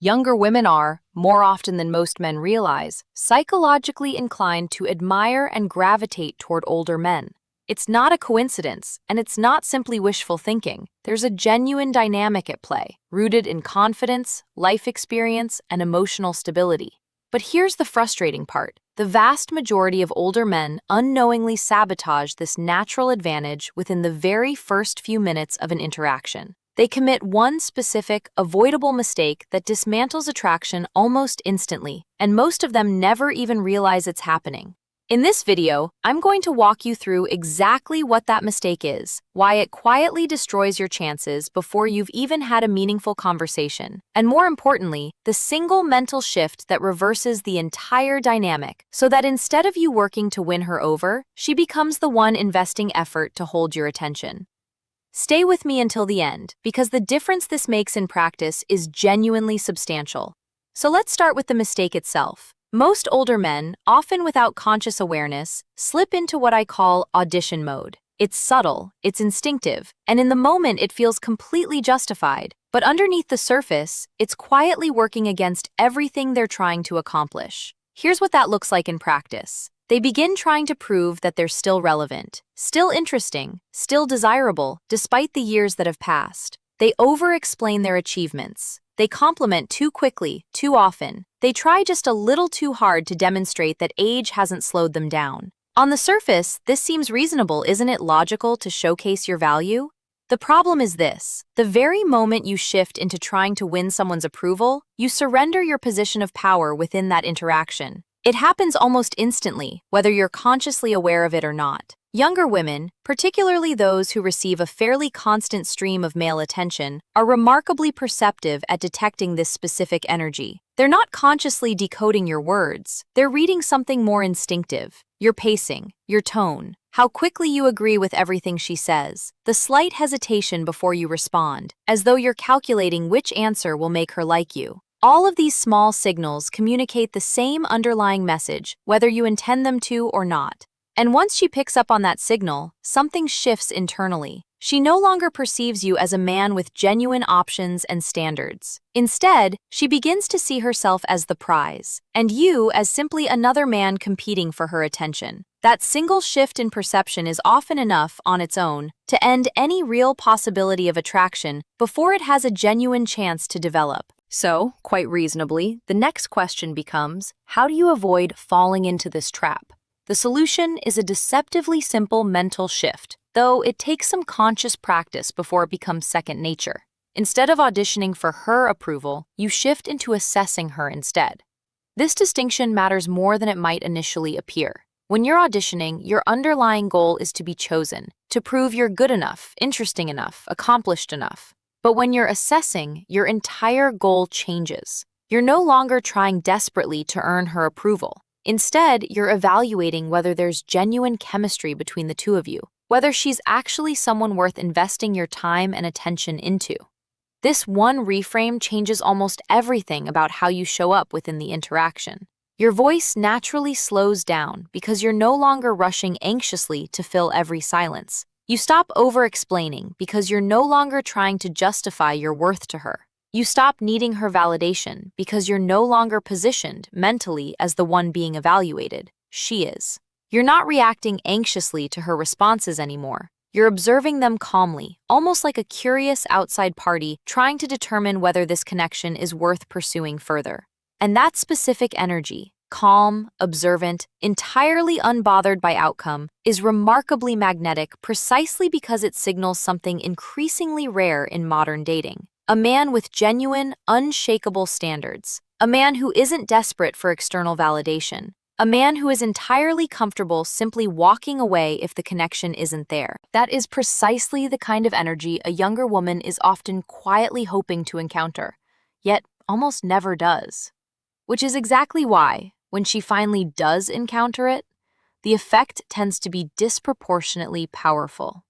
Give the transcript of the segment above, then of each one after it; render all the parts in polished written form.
Younger women are, more often than most men realize, psychologically inclined to admire and gravitate toward older men. It's not a coincidence, and it's not simply wishful thinking. There's a genuine dynamic at play, rooted in confidence, life experience, and emotional stability. But here's the frustrating part. The vast majority of older men unknowingly sabotage this natural advantage within the very first few minutes of an interaction. They commit one specific, avoidable mistake that dismantles attraction almost instantly, and most of them never even realize it's happening. In this video, I'm going to walk you through exactly what that mistake is, why it quietly destroys your chances before you've even had a meaningful conversation, and more importantly, the single mental shift that reverses the entire dynamic, so that instead of you working to win her over, she becomes the one investing effort to hold your attention. Stay with me until the end, because the difference this makes in practice is genuinely substantial. So let's start with the mistake itself. Most older men, often without conscious awareness, slip into what I call audition mode. It's subtle, it's instinctive, and in the moment it feels completely justified. But underneath the surface, it's quietly working against everything they're trying to accomplish. Here's what that looks like in practice. They begin trying to prove that they're still relevant, still interesting, still desirable, despite the years that have passed. They over-explain their achievements. They compliment too quickly, too often. They try just a little too hard to demonstrate that age hasn't slowed them down. On the surface, this seems reasonable. Isn't it logical to showcase your value? The problem is this. The very moment you shift into trying to win someone's approval, you surrender your position of power within that interaction. It happens almost instantly, whether you're consciously aware of it or not. Younger women, particularly those who receive a fairly constant stream of male attention, are remarkably perceptive at detecting this specific energy. They're not consciously decoding your words. They're reading something more instinctive. Your pacing, your tone, how quickly you agree with everything she says, the slight hesitation before you respond, as though you're calculating which answer will make her like you. All of these small signals communicate the same underlying message, whether you intend them to or not. And once she picks up on that signal, something shifts internally. She no longer perceives you as a man with genuine options and standards. Instead, she begins to see herself as the prize, and you as simply another man competing for her attention. That single shift in perception is often enough on its own to end any real possibility of attraction before it has a genuine chance to develop. So, quite reasonably, the next question becomes, how do you avoid falling into this trap? The solution is a deceptively simple mental shift, though it takes some conscious practice before it becomes second nature. Instead of auditioning for her approval, you shift into assessing her instead. This distinction matters more than it might initially appear. When you're auditioning, your underlying goal is to be chosen, to prove you're good enough, interesting enough, accomplished enough. But when you're assessing, your entire goal changes. You're no longer trying desperately to earn her approval. Instead, you're evaluating whether there's genuine chemistry between the two of you, whether she's actually someone worth investing your time and attention into. This one reframe changes almost everything about how you show up within the interaction. Your voice naturally slows down because you're no longer rushing anxiously to fill every silence. You stop over-explaining because you're no longer trying to justify your worth to her. You stop needing her validation because you're no longer positioned mentally as the one being evaluated. She is. You're not reacting anxiously to her responses anymore. You're observing them calmly, almost like a curious outside party trying to determine whether this connection is worth pursuing further. And that specific energy, calm, observant, entirely unbothered by outcome, is remarkably magnetic precisely because it signals something increasingly rare in modern dating. A man with genuine, unshakable standards. A man who isn't desperate for external validation. A man who is entirely comfortable simply walking away if the connection isn't there. That is precisely the kind of energy a younger woman is often quietly hoping to encounter, yet almost never does. Which is exactly why, when she finally does encounter it, the effect tends to be disproportionately powerful.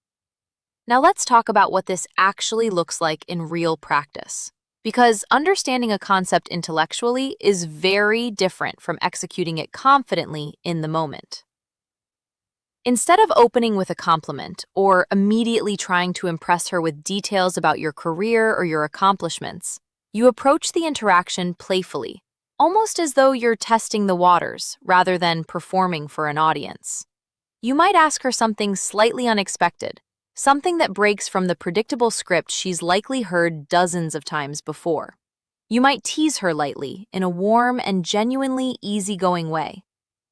Now let's talk about what this actually looks like in real practice. Because understanding a concept intellectually is very different from executing it confidently in the moment. Instead of opening with a compliment or immediately trying to impress her with details about your career or your accomplishments, You approach the interaction playfully, almost as though you're testing the waters rather than performing for an audience. You might ask her something slightly unexpected, something that breaks from the predictable script she's likely heard dozens of times before. You might tease her lightly in a warm and genuinely easygoing way.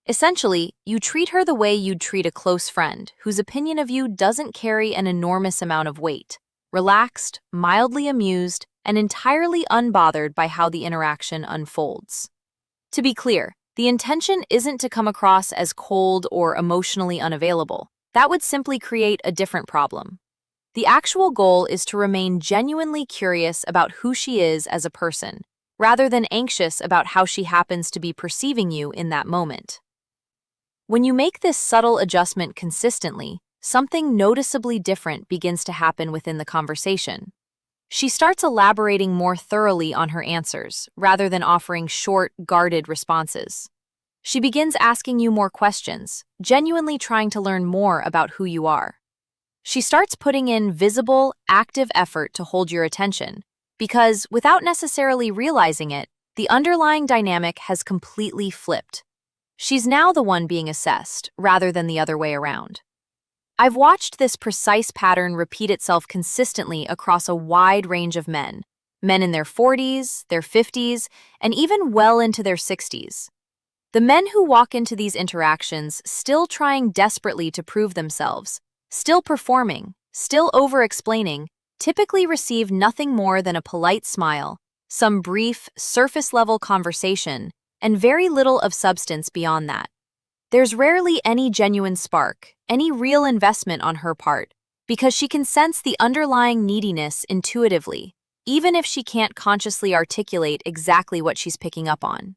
Essentially, you treat her the way you'd treat a close friend whose opinion of you doesn't carry an enormous amount of weight, relaxed, mildly amused, and entirely unbothered by how the interaction unfolds. To be clear, the intention isn't to come across as cold or emotionally unavailable. That would simply create a different problem. The actual goal is to remain genuinely curious about who she is as a person, rather than anxious about how she happens to be perceiving you in that moment. When you make this subtle adjustment consistently, something noticeably different begins to happen within the conversation. She starts elaborating more thoroughly on her answers, rather than offering short, guarded responses. She begins asking you more questions, genuinely trying to learn more about who you are. She starts putting in visible, active effort to hold your attention, because, without necessarily realizing it, the underlying dynamic has completely flipped. She's now the one being assessed, rather than the other way around. I've watched this precise pattern repeat itself consistently across a wide range of men in their 40s, their 50s, and even well into their 60s. The men who walk into these interactions still trying desperately to prove themselves, still performing, still over-explaining, typically receive nothing more than a polite smile, some brief, surface-level conversation, and very little of substance beyond that. There's rarely any genuine spark, any real investment on her part, because she can sense the underlying neediness intuitively, even if she can't consciously articulate exactly what she's picking up on.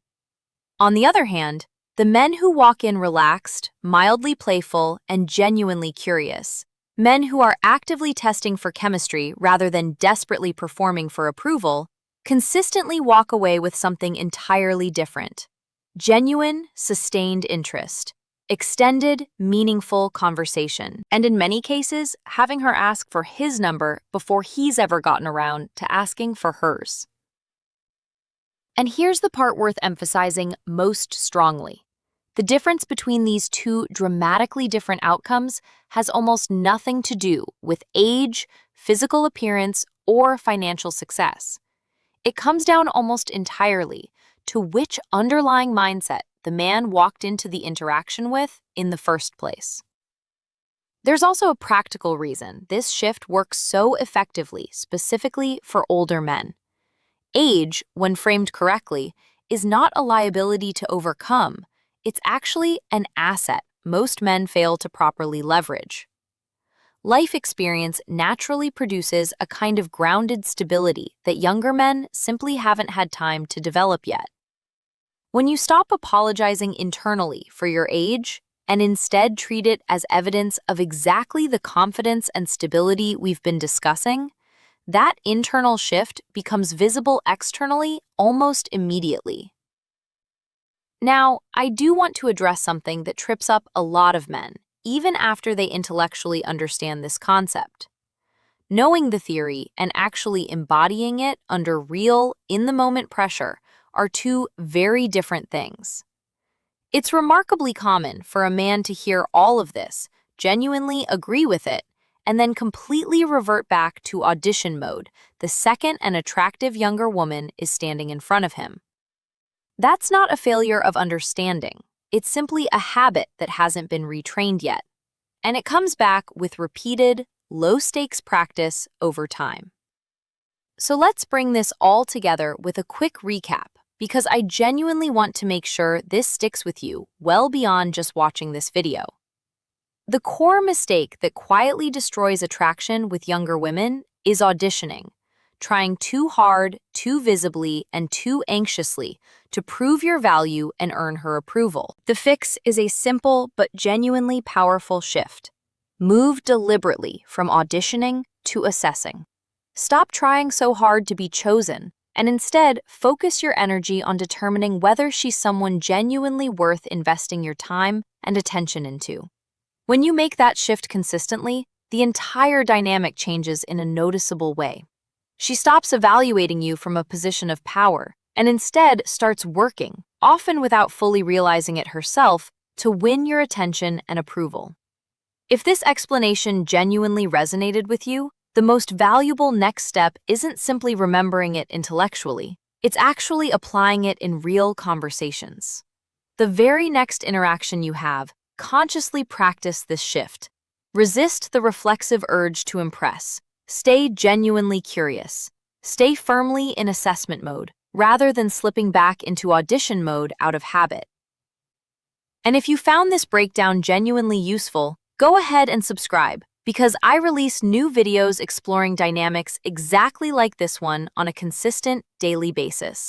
On the other hand, the men who walk in relaxed, mildly playful, and genuinely curious, men who are actively testing for chemistry rather than desperately performing for approval, consistently walk away with something entirely different. Genuine, sustained interest, extended, meaningful conversation, and in many cases, having her ask for his number before he's ever gotten around to asking for hers. And here's the part worth emphasizing most strongly. The difference between these two dramatically different outcomes has almost nothing to do with age, physical appearance, or financial success. It comes down almost entirely to which underlying mindset the man walked into the interaction with in the first place. There's also a practical reason this shift works so effectively, specifically for older men. Age, when framed correctly, is not a liability to overcome. It's actually an asset most men fail to properly leverage. Life experience naturally produces a kind of grounded stability that younger men simply haven't had time to develop yet. When you stop apologizing internally for your age and instead treat it as evidence of exactly the confidence and stability we've been discussing, that internal shift becomes visible externally almost immediately. Now, I do want to address something that trips up a lot of men, even after they intellectually understand this concept. Knowing the theory and actually embodying it under real, in-the-moment pressure are two very different things. It's remarkably common for a man to hear all of this, genuinely agree with it, and then completely revert back to audition mode the second an attractive younger woman is standing in front of him. That's not a failure of understanding. It's simply a habit that hasn't been retrained yet. And it comes back with repeated, low-stakes practice over time. So let's bring this all together with a quick recap, because I genuinely want to make sure this sticks with you well beyond just watching this video. The core mistake that quietly destroys attraction with younger women is auditioning, trying too hard, too visibly, and too anxiously to prove your value and earn her approval. The fix is a simple but genuinely powerful shift. Move deliberately from auditioning to assessing. Stop trying so hard to be chosen, and instead focus your energy on determining whether she's someone genuinely worth investing your time and attention into. When you make that shift consistently, the entire dynamic changes in a noticeable way. She stops evaluating you from a position of power and instead starts working, often without fully realizing it herself, to win your attention and approval. If this explanation genuinely resonated with you, the most valuable next step isn't simply remembering it intellectually, it's actually applying it in real conversations. The very next interaction you have, consciously practice this shift. Resist the reflexive urge to impress. Stay genuinely curious. Stay firmly in assessment mode, rather than slipping back into audition mode out of habit. And if you found this breakdown genuinely useful, go ahead and subscribe, because I release new videos exploring dynamics exactly like this one on a consistent daily basis.